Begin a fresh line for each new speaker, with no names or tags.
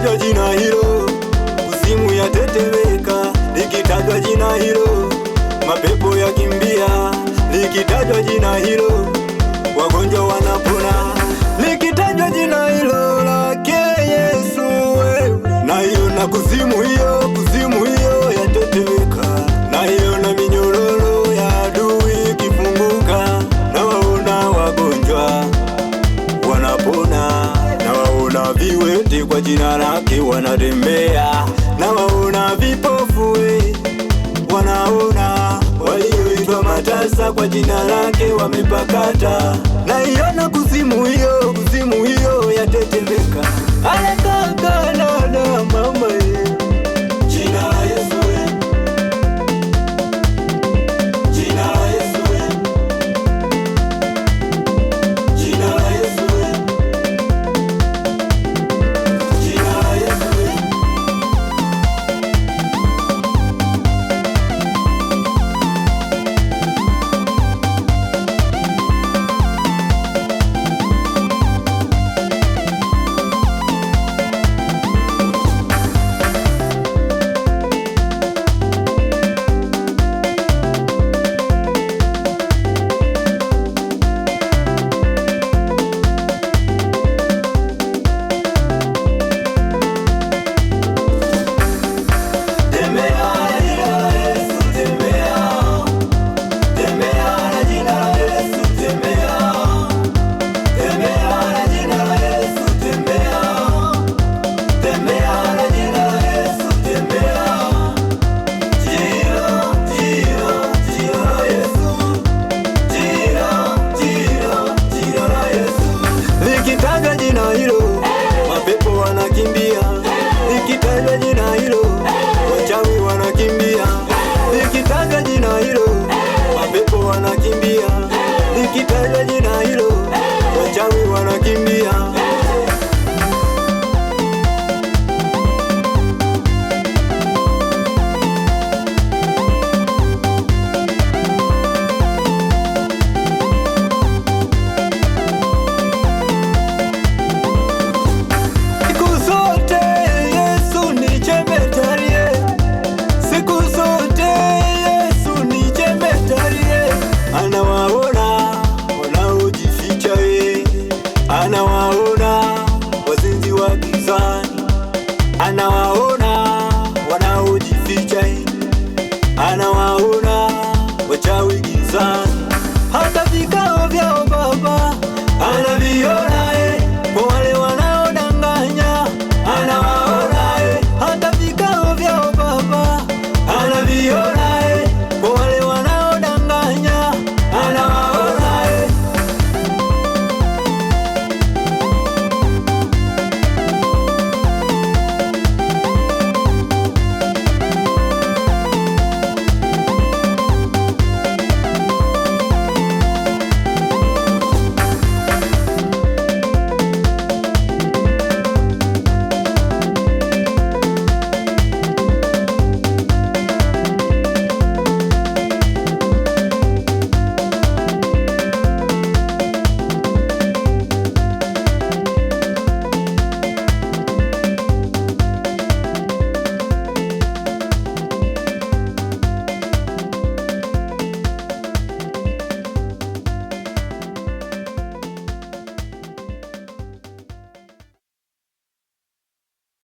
Likitajwa jina hilo, kuzimu yatetemeka. Likitajwa jina hilo, mapepo yakimbia. Likitajwa jina hilo, wagonjwa wanapona. Likitajwa jina hilo lake Yesu, na hiyo na kuzimu hiyo yatetemeka. Na hiyo na minyororo ya adui ikifunguka. Na waona wagonjwa wanapona. Na waona viwete kwa jina lake wanatembea. Na waona vipofu wanaona. Walioitwa matasa kwa jina lake wamepakata. Na hiyo na kuzimu hiyo yatetemeka. Ale kaka dada mama jina la Yesu jina la Yesu jina la Yesu jina la Yesu. Likitajwa jina hilo, mapepo wanakimbia. Likitajwa jina hilo, wachawi wanakimbia. Likitajwa jina hilo, mapepo wanakimbia. Likitajwa jina hilo, wachawi wanakimbia. Siku zote Yesu ni jemedari, anawaona